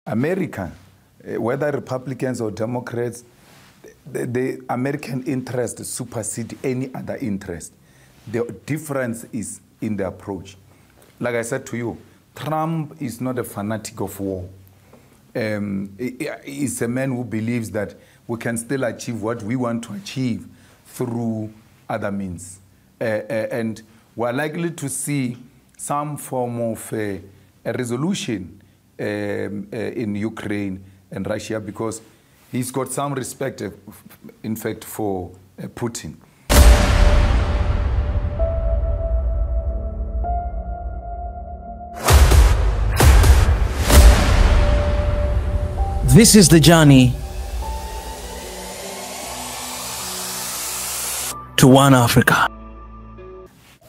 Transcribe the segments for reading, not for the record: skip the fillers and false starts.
America, whether Republicans or Democrats, the American interest supersedes any other interest. The difference is in the approach. Like I said to you, Trump is not a fanatic of war. He's a man who believes that we can still achieve what we want to achieve through other means. And we're likely to see some form of a resolution in Ukraine and Russia, because he's got some respect, in fact, for Putin. This is the journey to one Africa.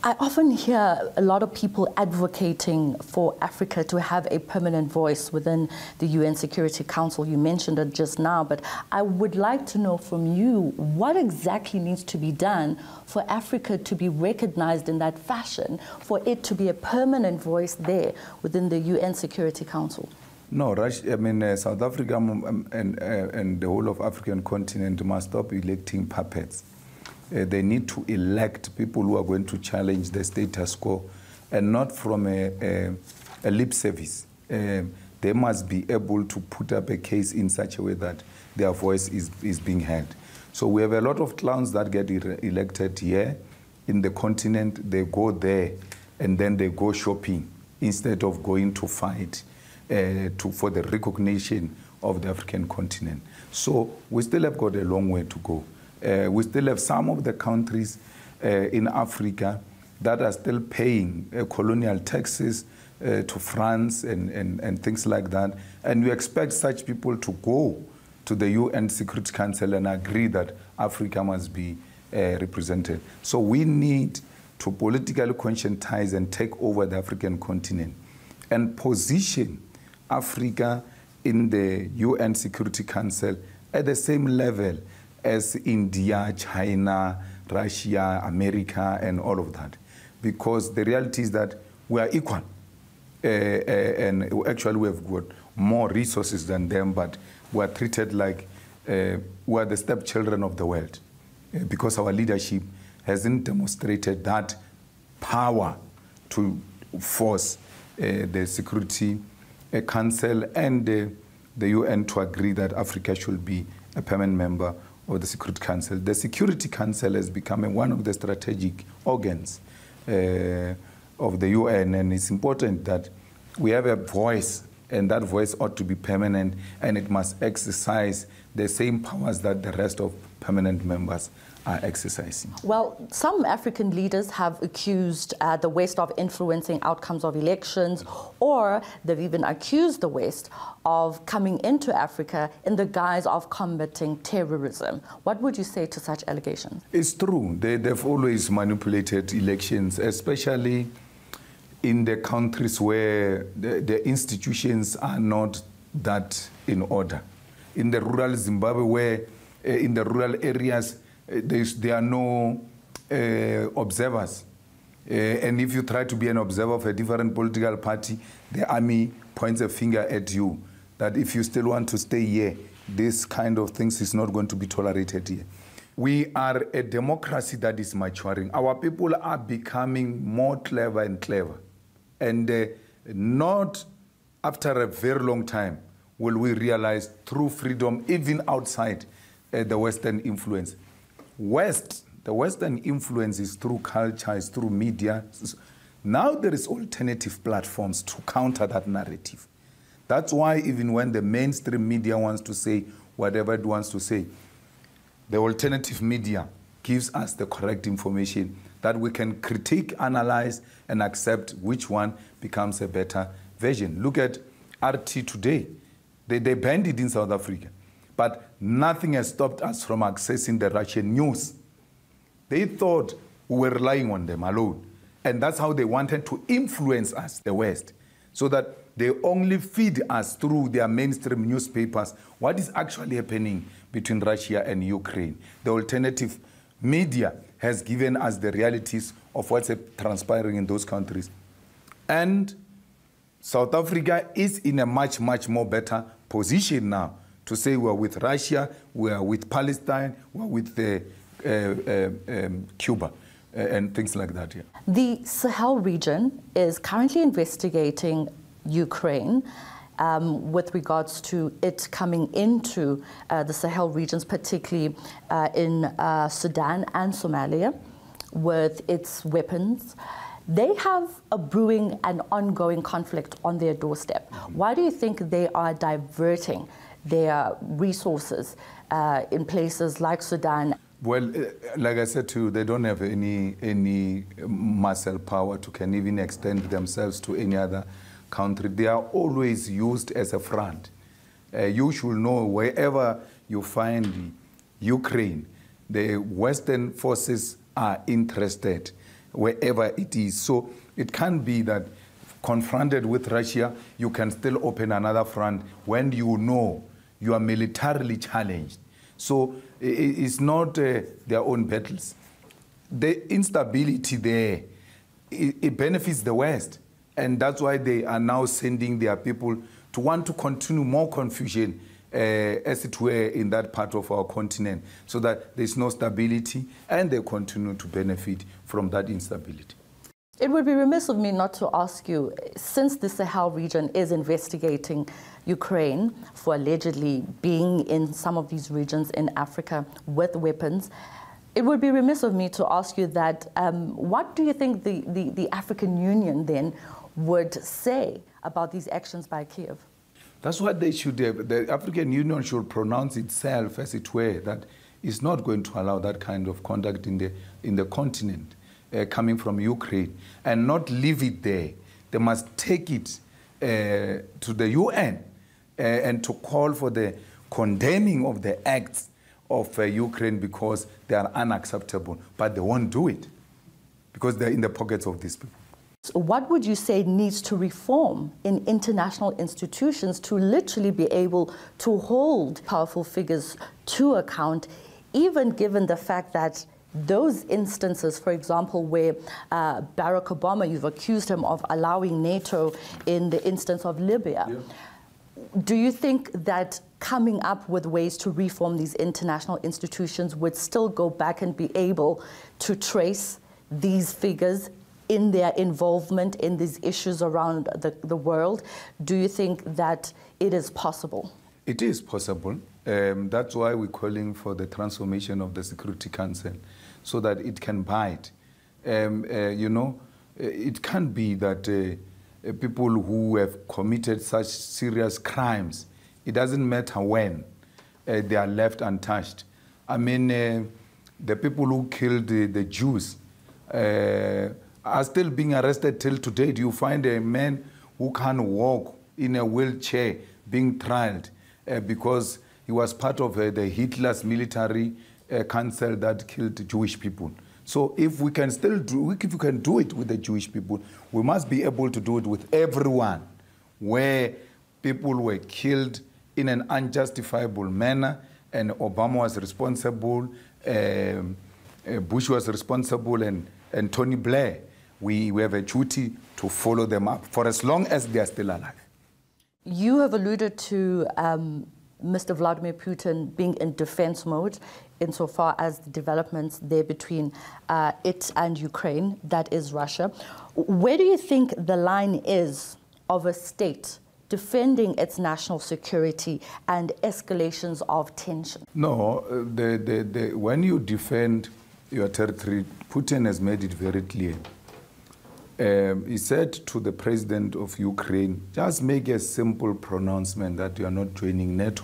I often hear a lot of people advocating for Africa to have a permanent voice within the UN Security Council. You mentioned it just now, but I would like to know from you what exactly needs to be done for Africa to be recognized in that fashion, for it to be a permanent voice there within the UN Security Council. No, Russia, I mean, South Africa and the whole of African continent must stop electing puppets. They need to elect people who are going to challenge the status quo, and not from a lip service. They must be able to put up a case in such a way that their voice is being heard. So we have a lot of clowns that get elected here in the continent. They go there and then they go shopping instead of going to fight for the recognition of the African continent. So we still have got a long way to go. We still have some of the countries in Africa that are still paying colonial taxes to France and things like that. And we expect such people to go to the UN Security Council and agree that Africa must be represented. So we need to politically conscientize and take over the African continent and position Africa in the UN Security Council at the same level as India, China, Russia, America, and all of that. Because the reality is that we are equal. And actually we have got more resources than them, but we are treated like we are the stepchildren of the world. Because our leadership hasn't demonstrated that power to force the Security Council and the UN to agree that Africa should be a permanent member of the Security Council. The Security Council has become one of the strategic organs of the UN, and it's important that we have a voice, and that voice ought to be permanent, and it must exercise the same powers that the rest of permanent members are exercising. Well, some African leaders have accused the West of influencing outcomes of elections, or they've even accused the West of coming into Africa in the guise of combating terrorism. What would you say to such allegations? It's true. They've always manipulated elections, especially in the countries where the institutions are not that in order. In the rural Zimbabwe, where in the rural areas, there are no observers. And if you try to be an observer of a different political party, the army points a finger at you, that if you still want to stay here, this kind of things is not going to be tolerated here. We are a democracy that is maturing. Our people are becoming more clever and clever. And not after a very long time will we realize true freedom, even outside the Western influence. The Western influence is through culture, is through media. Now there is alternative platforms to counter that narrative. That's why even when the mainstream media wants to say whatever it wants to say, the alternative media gives us the correct information that we can critique, analyze, and accept which one becomes a better version. Look at RT today. They banned it in South Africa. But nothing has stopped us from accessing the Russian news. They thought we were relying on them alone. And that's how they wanted to influence us, the West, so that they only feed us through their mainstream newspapers what is actually happening between Russia and Ukraine. The alternative media has given us the realities of what's transpiring in those countries. And South Africa is in a much, much more better position now to say we're with Russia, we're with Palestine, we're with Cuba, and things like that. Yeah. The Sahel region is currently investigating Ukraine with regards to it coming into the Sahel regions, particularly in Sudan and Somalia, with its weapons. They have a brewing and ongoing conflict on their doorstep. Why do you think they are diverting their resources in places like Sudan? Well, like I said to you, they don't have any muscle power to can even extend themselves to any other country. They are always used as a front. You should know wherever you find Ukraine, the Western forces are interested wherever it is. So it can be that confronted with Russia, you can still open another front when you know you are militarily challenged. So it's not their own battles. The instability there, it benefits the West. And that's why they are now sending their people to want to continue more confusion, as it were, in that part of our continent, so that there's no stability and they continue to benefit from that instability. It would be remiss of me not to ask you, since the Sahel region is investigating Ukraine for allegedly being in some of these regions in Africa with weapons, it would be remiss of me to ask you that, what do you think the African Union then would say about these actions by Kiev? That's what they should do. The African Union should pronounce itself, as it were, that it's not going to allow that kind of conduct in the continent coming from Ukraine, and not leave it there. They must take it to the UN and to call for the condemning of the acts of Ukraine, because they are unacceptable. But they won't do it because they're in the pockets of these people. So what would you say needs to reform in international institutions to literally be able to hold powerful figures to account, even given the fact that those instances, for example, where Barack Obama, you've accused him of allowing NATO in the instance of Libya. Yeah. Do you think that coming up with ways to reform these international institutions would still go back and be able to trace these figures in their involvement in these issues around the world? Do you think that it is possible? It is possible. That's why we're calling for the transformation of the Security Council, so that it can bite. You know, it can't be that people who have committed such serious crimes, it doesn't matter when, they are left untouched. I mean, the people who killed the Jews are still being arrested till today. You find a man who can't walk in a wheelchair being tried because he was part of the Hitler's military council that killed Jewish people. So if we can still do, if we can do it with the Jewish people, we must be able to do it with everyone, where people were killed in an unjustifiable manner, and Obama was responsible, Bush was responsible, and Tony Blair. We have a duty to follow them up for as long as they are still alive. You have alluded to Mr. Vladimir Putin being in defense mode insofar as the developments there between it and Ukraine, that is Russia. Where do you think the line is of a state defending its national security and escalations of tension? No, when you defend your territory, Putin has made it very clear. He said to the president of Ukraine, just make a simple pronouncement that you are not joining NATO.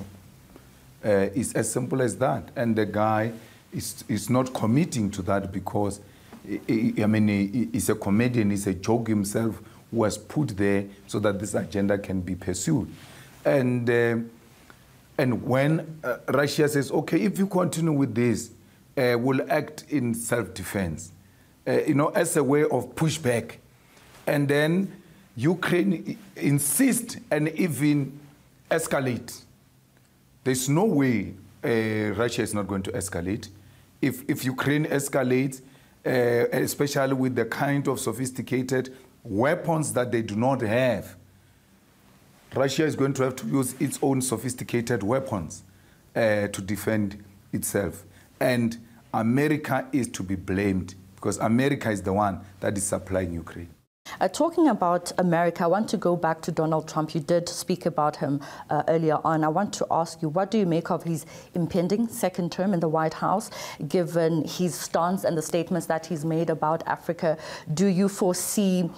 It's as simple as that. And the guy is not committing to that because, he's a comedian, he's a joke himself who was put there so that this agenda can be pursued. And when Russia says, okay, if you continue with this, we'll act in self-defense, as a way of pushback. And then Ukraine insists and even escalate. There's no way Russia is not going to escalate. If Ukraine escalates, especially with the kind of sophisticated weapons that they do not have, Russia is going to have to use its own sophisticated weapons to defend itself. And America is to be blamed because America is the one that is supplying Ukraine. Talking about America, I want to go back to Donald Trump. You did speak about him earlier on. I want to ask you, what do you make of his impending second term in the White House, given his stance and the statements that he's made about Africa? Do you foresee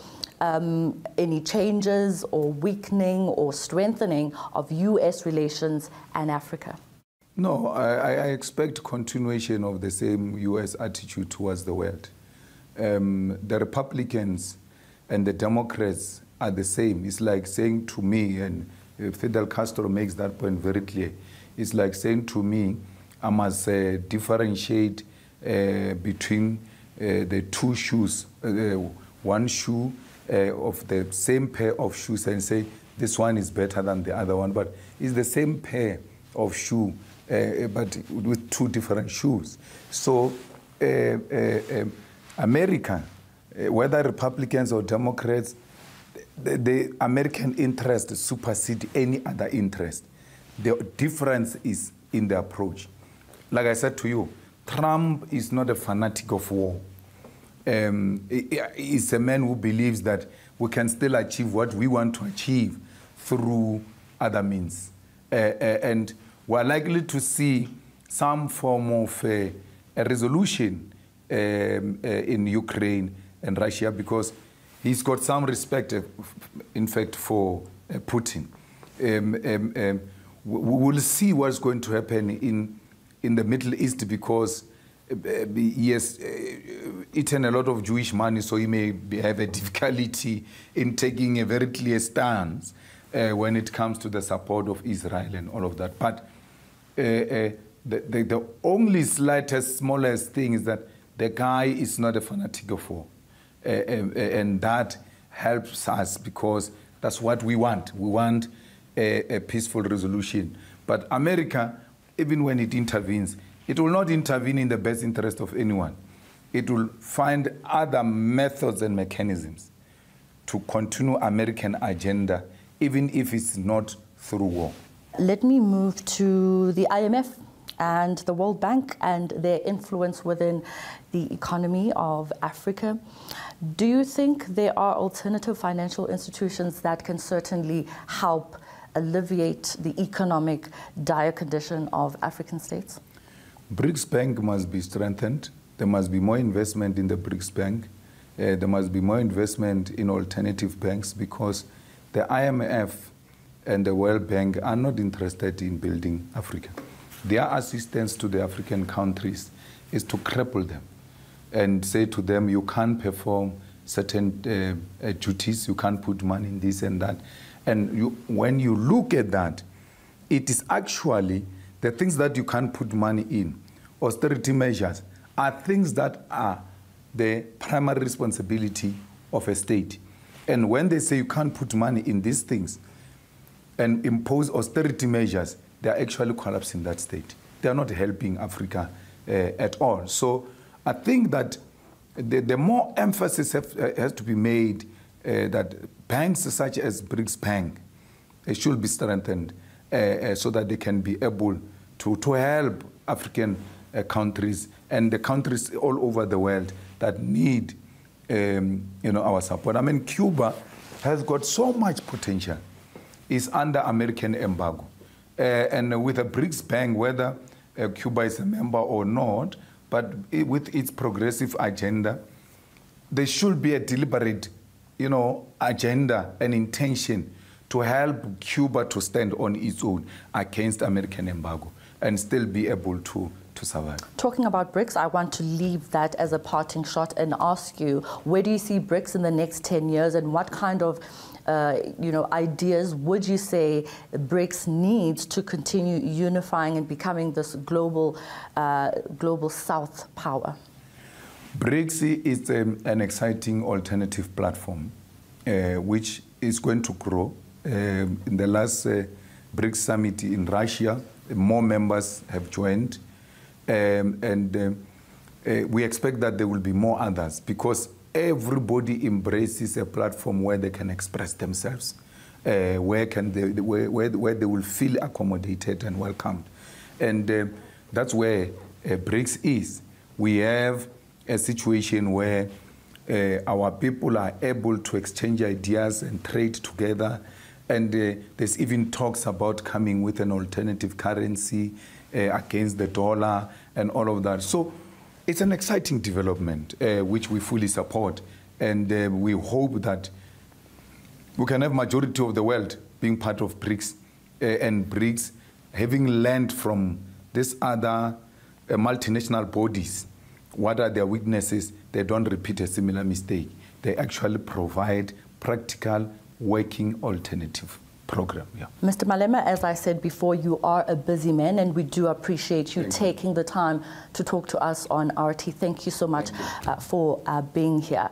any changes or weakening or strengthening of U.S. relations and Africa? No, I expect continuation of the same U.S. attitude towards the world. The Republicans and the Democrats are the same. It's like saying to me, and Fidel Castro makes that point very clear, it's like saying to me, I must differentiate between the two shoes, one shoe of the same pair of shoes and say, this one is better than the other one, but it's the same pair of shoe, but with two different shoes. So America, whether Republicans or Democrats, the American interest supersedes any other interest. The difference is in the approach. Like I said to you, Trump is not a fanatic of war. He's a man who believes that we can still achieve what we want to achieve through other means. And we're likely to see some form of a resolution in Ukraine and Russia because he's got some respect, in fact, for Putin. We will see what's going to happen in the Middle East because he has eaten a lot of Jewish money, so he may have a difficulty in taking a very clear stance when it comes to the support of Israel and all of that. But the only slightest, smallest thing is that the guy is not a fanatic of war. And that helps us because that's what we want. We want a peaceful resolution. But America, even when it intervenes, it will not intervene in the best interest of anyone. It will find other methods and mechanisms to continue American agenda, even if it's not through war. Let me move to the IMF and the World Bank and their influence within the economy of Africa. Do you think there are alternative financial institutions that can certainly help alleviate the economic dire condition of African states? BRICS Bank must be strengthened. There must be more investment in the BRICS Bank. There must be more investment in alternative banks because the IMF and the World Bank are not interested in building Africa. Their assistance to the African countries is to cripple them and say to them, you can't perform certain duties, you can't put money in this and that. And when you look at that, it is actually the things that you can't put money in, austerity measures, are things that are the primary responsibility of a state. And when they say you can't put money in these things and impose austerity measures, they are actually collapsing that state. They are not helping Africa at all. So I think that the more emphasis has to be made that banks such as BRICS Bank should be strengthened so that they can be able to help African countries and the countries all over the world that need our support. I mean, Cuba has got so much potential. It's under American embargo. And with a BRICS Bank, whether Cuba is a member or not, but with its progressive agenda, there should be a deliberate, agenda and intention to help Cuba to stand on its own against American embargo and still be able to survive. Talking about BRICS, I want to leave that as a parting shot and ask you, where do you see BRICS in the next 10 years and what kind of ideas would you say BRICS needs to continue unifying and becoming this global South power? BRICS is an exciting alternative platform which is going to grow. In the last BRICS summit in Russia, more members have joined. And we expect that there will be more others because everybody embraces a platform where they can express themselves where they will feel accommodated and welcomed. And that's where BRICS is. We have a situation where our people are able to exchange ideas and trade together. And there's even talks about coming with an alternative currency against the dollar and all of that. So it's an exciting development, which we fully support. And we hope that we can have majority of the world being part of BRICS, and BRICS having learned from these other multinational bodies. What are their weaknesses? They don't repeat a similar mistake. They actually provide practical, working alternative program. Yeah. Mr. Malema, as I said before, you are a busy man, and we do appreciate you taking the time to talk to us on RT. Thank you so much for being here.